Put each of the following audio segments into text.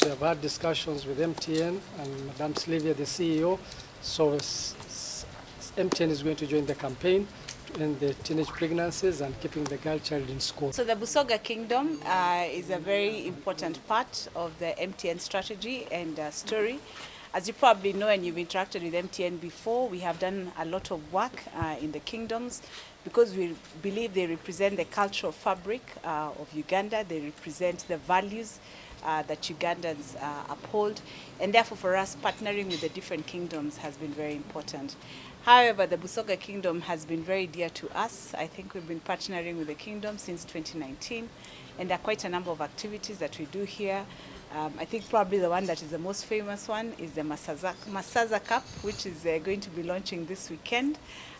we have had discussions with MTN and Madam Sylvia, the CEO. So MTN is going to join the campaign to end the teenage pregnancies and keeping the girl child in school. So the Busoga Kingdom is a very important part of the MTN strategy and story. As you probably know, and you've interacted with MTN before, we have done a lot of work in the kingdoms because we believe they represent the cultural fabric of Uganda. They represent the values that Ugandans uphold, and therefore for us partnering with the different kingdoms has been very important. However, the Busoga Kingdom has been very dear to us. I think we've been partnering with the kingdom since 2019, and there are quite a number of activities that we do here. I think probably the one that is the most famous one is the Masaza Cup, which is going to be launching this weekend.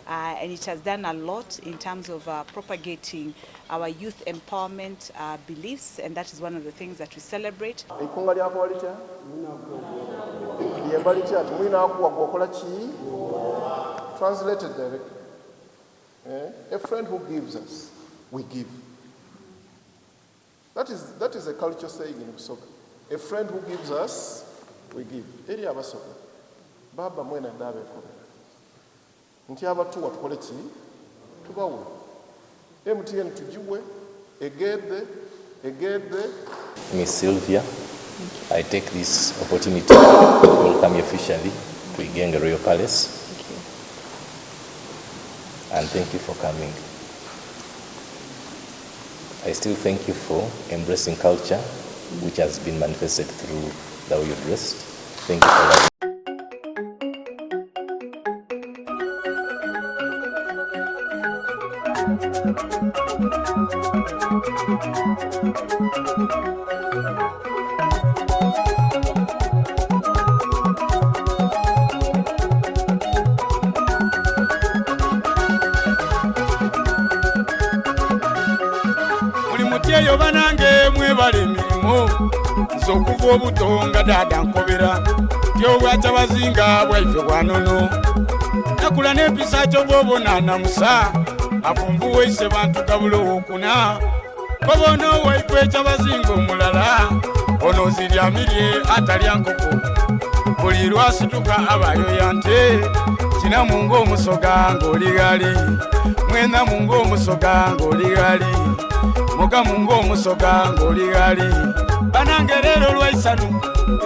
And it has done a lot in terms of propagating our youth empowerment beliefs, and that is one of the things that we celebrate. Translated directly. A friend who gives us, we give. That is a culture saying in Busoga. A friend who gives us, we give. Eri abasoga. Baba mwena ndabe kobe. Nti abatuwa tukole ki? Tubawe. MTN tujiwe, egede. Miss Sylvia, I take this opportunity to welcome you officially to Igenge Royal Palace. Thank you. And thank you for coming. I still thank you for embracing culture, which has been manifested through the way you dressed. Thank you for that. Yo banange mwebale emirimu z'okuva obuto nga dada nkobera tyobwa Kyabazinga bwaife bwanono nakula n'empisa ky'obwobonana musa avumvu weise bantu gabula owokuna kobono waife Kyabazinga omulala ono ziryamirye atalya nkoko buli lwasituka abayo yante kina mungo omusoga ng'oli gali mwena mungo omusoga ng'oli gali Moga mungo omusoga ng'oli gali banange lero lwaisanu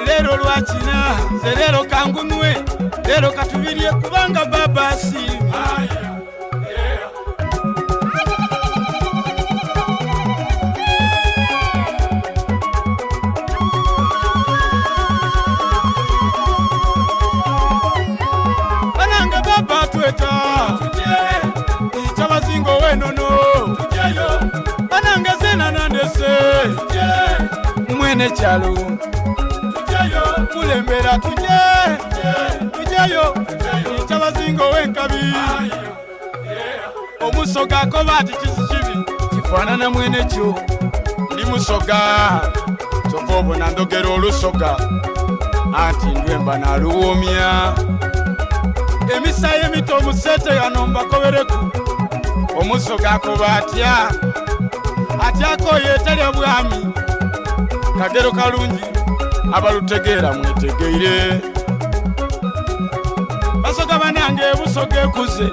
lero lwakina ze lero kangunwe lero katubirye kubanga baba asiima banange baba tweta Kyabazinga wenono Banangazena nandese mwene chalo kulembera tujeyo Kyabazinga wenkabi omusoga ko bati kisikibi kifanana mwene kyo ndi musoga tokobona ndogero olusoga anti ndwemba naluwomya emisaye mito omusete yanomba kobereku omusoga ko batya atyako yetalya bwami kagero kalungi abalutegeera mwetegeire basoga banange busoga ekuze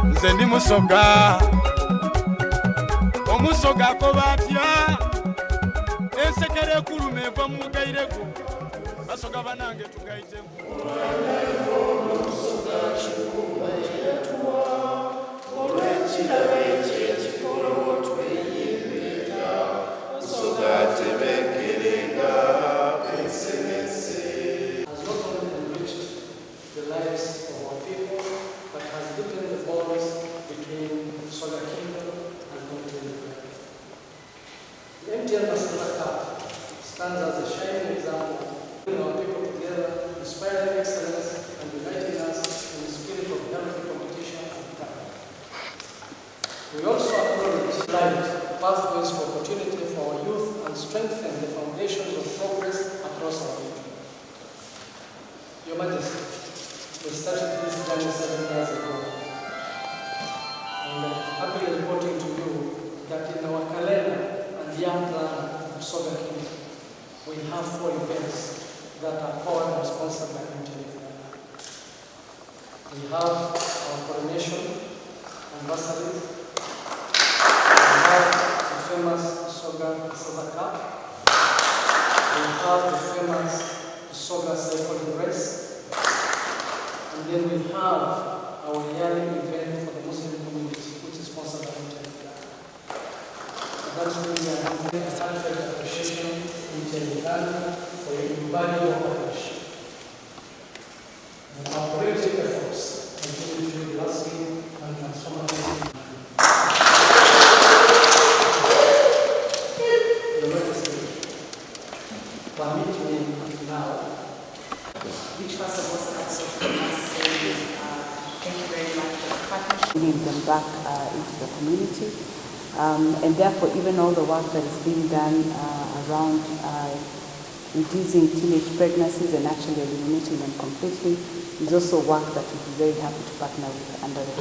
nze ndi musoga omusoga ko batya ensekere ekulume eva mugaireko basoga banange tugaitemu stands as a shining example, bringing our people together, inspiring excellence, and uniting us in the spirit of healthy competition and pride. We also acknowledge pathways for opportunity for our youth and strengthen the foundations of progress across our region. Your Majesty, we started this journey 7 years ago, and I'm happy reporting to you that in our calendar and young plan, Busoga Kingdom, we have multiple events that are powered and sponsored by MTN. We have our coronation anniversaries. We have the famous Busoga Cup. We have the famous Busoga cycling race. And then we have our yearly event for the Muslim community, which is sponsored by MTN. That's really a heartfelt appreciation MTN for your invaluable partnership. And our collective efforts continue to be lasting and transformative. Your Majesty, permit me now, Which first of all starts off with us saying thank you very much for the partnership. Bringing them back into the community. And therefore, even all the work that is being done around reducing teenage pregnancies and actually eliminating them completely is also work that we'll be very happy to partner with under the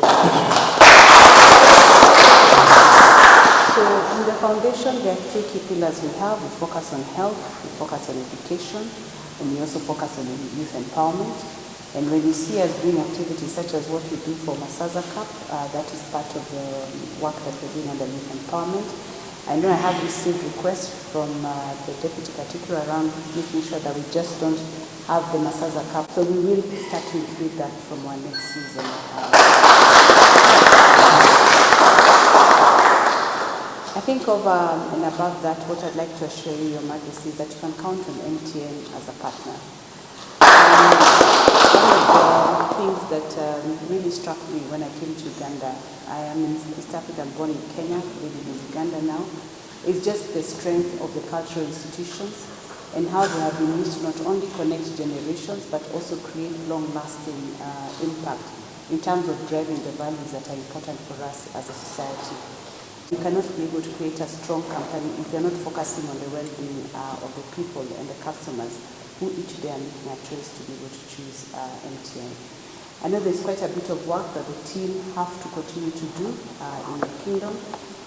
So in the foundation, there are three key pillars we have. We focus on health, we focus on education, and we also focus on youth empowerment. And when you see us doing activities such as what we do for Masaza Cup, that is part of the work that we're doing under youth empowerment. I know I have received requests from the Deputy Particular around making sure that we just don't have the Masaza Cup. So we will start to include that from our next season. I think over and above that, what I'd like to assure you, Your Majesty, is that you can count on MTN as a partner. One of the things that really struck me when I came to Uganda, I am in East Africa, born in Kenya, living in Uganda now, is just the strength of the cultural institutions and how they have been used to not only connect generations but also create long-lasting impact in terms of driving the values that are important for us as a society. You cannot be able to create a strong company if you're not focusing on the well-being of the people and the customers who each day are making a choice to be able to choose MTN. I know there's quite a bit of work that the team have to continue to do in the kingdom,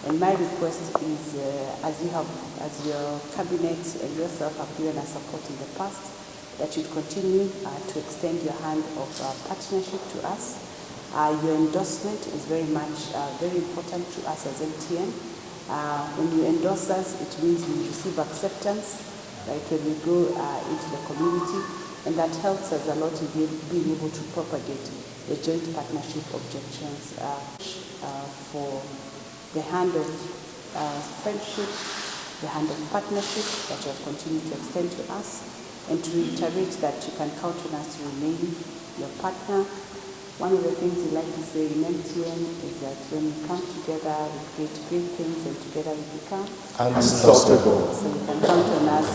and my request is, as your cabinet and yourself have given us support in the past, that you continue to extend your hand of partnership to us. Your endorsement is very much very important to us as MTN. When you endorse us, it means we receive acceptance, right, when we go into the community, and that helps us a lot in being able to propagate the joint partnership objectives for the hand of friendship, the hand of partnership that you have continued to extend to us, and to reiterate that you can count on us to remain your partner. One of the things we like to say in MTN is that when we come together, we create great things, and together we become unstoppable. So you can count on us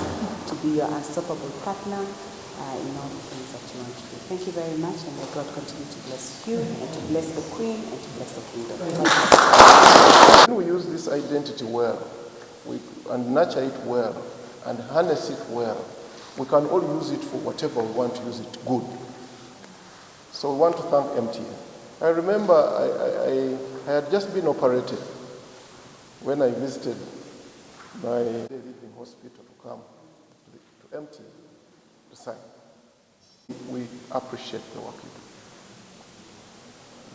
to be your unstoppable partner in all the things that you want to do. Thank you very much, and may God continue to bless you, and to bless the Queen, and to bless the kingdom. When we use this identity well, and nurture it well, and harness it well, we can all use it for whatever we want to use it good. So we want to thank MTN. I remember I had just been operated when I visited my living hospital to come to MTN to sign. We appreciate the work you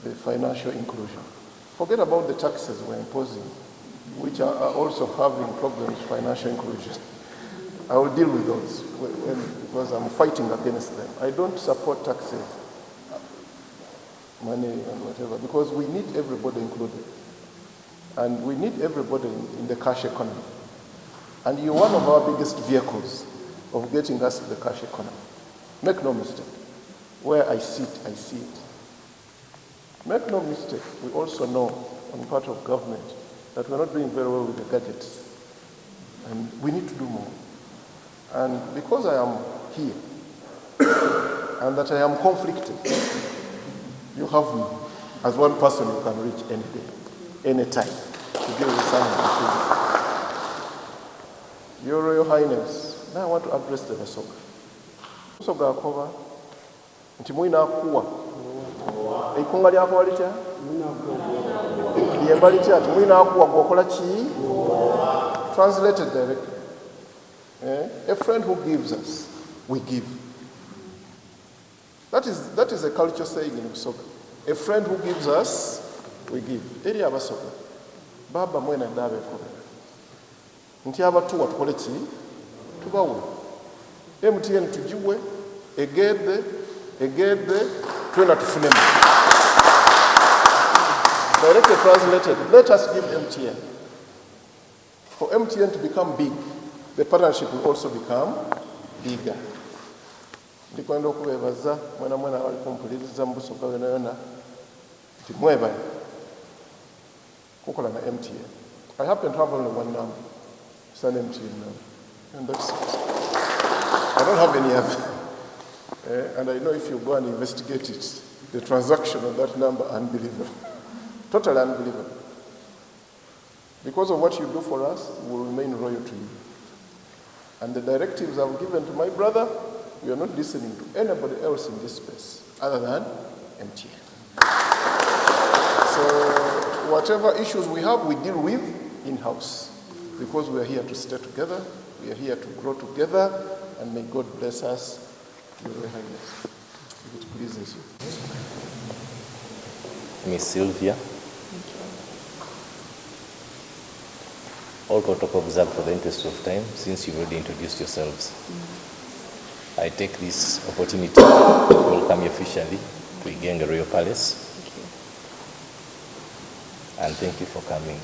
do. The financial inclusion. Forget about the taxes we're imposing, which are also having problems with financial inclusion. I will deal with those because I'm fighting against them. I don't support taxes, money and whatever, because we need everybody included. And we need everybody in the cash economy. And you're one of our biggest vehicles of getting us to the cash economy. Make no mistake. Where I sit, I see it. Make no mistake, we also know on part of government that we're not doing very well with the gadgets. And we need to do more. And because I am here, and that I am conflicted, you have me as one person you can reach any day, any time, to deal with some of the things. Your Royal Highness, now I want to address the Busoga. Busoga akoba, nti mwina akuwa. Eikunga lyakuwa litya? Lyemba litya, nti mwina akuwa gwokola ki? Translated directly. A friend who gives us, we give. That is a culture saying in Busoga. A friend who gives us, we give. Eri abasoga. Baba mwena dabe kobera. Nti abatuwa tukole ki? Tubawe. MTN tujiwe, egede, twena tufunemu. Directly translated, let us give MTN. For MTN to become big, the partnership will also become bigger. Ndikwenda okubebaza mwena wali kumpuliriza mu Busoga yona nti mwebale kukola na MTN. I happen to have only one number. It's an MTN number. And that's it. I don't have any other. And I know if you go and investigate it, the transaction of that number, unbelievable. Totally unbelievable. Because of what you do for us, we will remain loyal to you. And the directives I've given to my brother, we are not listening to anybody else in this space other than MTN. So whatever issues we have, we deal with in-house. Because we are here to stay together, we are here to grow together, and may God bless us. Your Highness, if it pleases you. Miss Sylvia. All protocol observed for the interest of time, since you've already introduced yourselves. I take this opportunity to welcome you officially to Igenge Royal Palace. Thank you. And thank you for coming.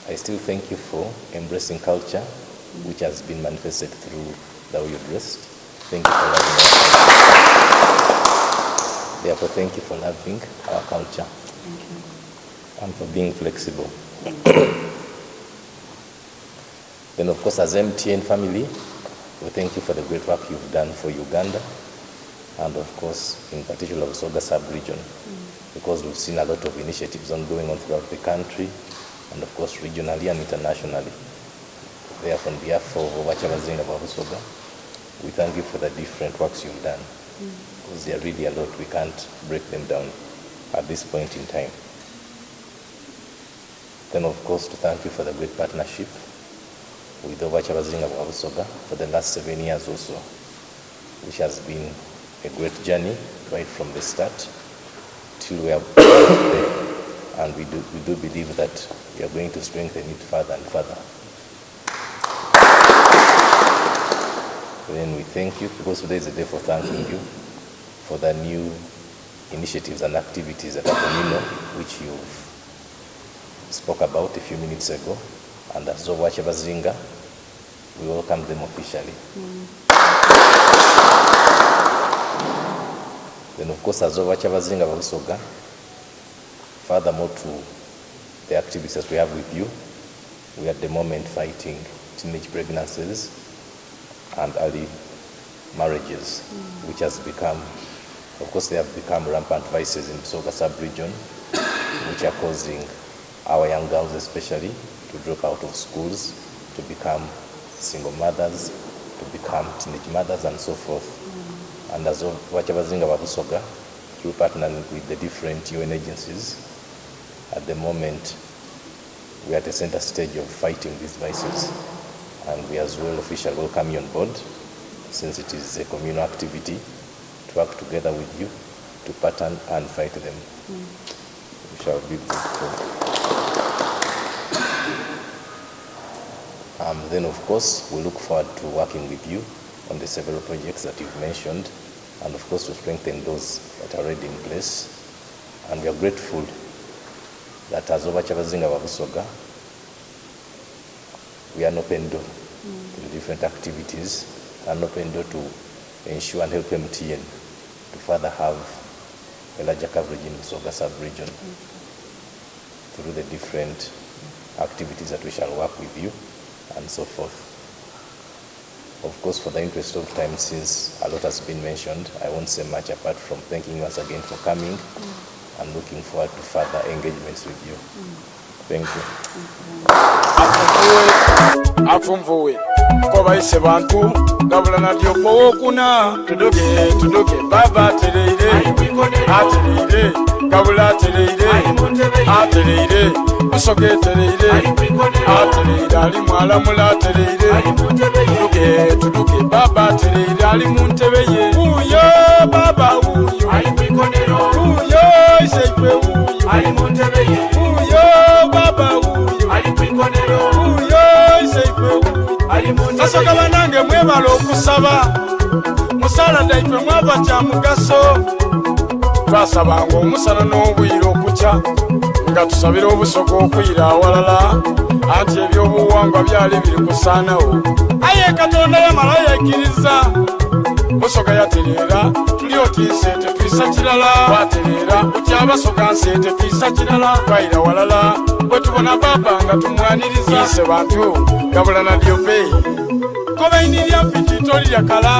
I still thank you for embracing culture, which has been manifested through the way you dressed. Thank you for loving our culture. Therefore, thank you for loving our culture. Thank you. And for being flexible. Thank you. Then, of course, as MTN family, we thank you for the great work you've done for Uganda, and of course, in particular, Busoga sub-region, because we've seen a lot of initiatives ongoing on throughout the country, and of course, regionally and internationally. Therefore, on behalf of Kyabazinga Busoga, we thank you for the different works you've done, because they are really a lot. We can't break them down at this point in time. Then, of course, to thank you for the great partnership with Kyabazinga Busoga for the last 7 years or so, which has been a great journey right from the start till we are today. And we do believe that we are going to strengthen it further and further. Then we thank you, because today is a day for thanking you for the new initiatives and activities at Akomino, which you've spoke about a few minutes ago. And as Kyabazinga, we welcome them officially. Then, of course, as Kyabazinga Busoga, furthermore to the activities that we have with you, we are at the moment fighting teenage pregnancies and early marriages, which has become, of course, they have become rampant vices in Busoga sub-region, which are causing our young girls especially to drop out of schools, to become single mothers, to become teenage mothers, and so forth. And as Kyabazinga Busoga, through partnering with the different UN agencies, at the moment, we are at the center stage of fighting these vices. And we as well officially welcome you on board, since it is a communal activity, to work together with you to pattern and fight them. We shall be grateful. Then, of course, we look forward to working with you on the several projects that you've mentioned, and of course to strengthen those that are already in place. And we are grateful that as Kyabazinga Busoga, we are an open door to the different activities, an open door to ensure and help MTN to further have a larger coverage in Busoga sub-region through the different activities that we shall work with you, and so forth. Of course, for the interest of time, since a lot has been mentioned, I won't say much apart from thanking you once again for coming and looking forward to further engagements with you. Thank you. Afumvuwe. kobayise bantu gabula nadyo powokuna tuduke baba atereire gabula atereire Busoga atereire ali mwalamula atereire tuduke baba atereire ali mu ntebe ye uyo baba uyo uyo iseipe uyo baba uyo iseipe Busoga banange mwebala okusaba musala daipe mwaba kya mugaso twasabanga omusana n'obwire okukya nga tusabira Obusoga okwira awalala anti ebyobuwangwa byali biri kusaanawo aye Katonda yamala yakkiriza Busoga yatereera tuli otiise tetwisa kirala watereera otya Abasoga nseete twisa kirala twayira walala bwe tubona baba nga tumwaniriza ise bantu gabula nadyo peyi kobainirya mpitito lya kala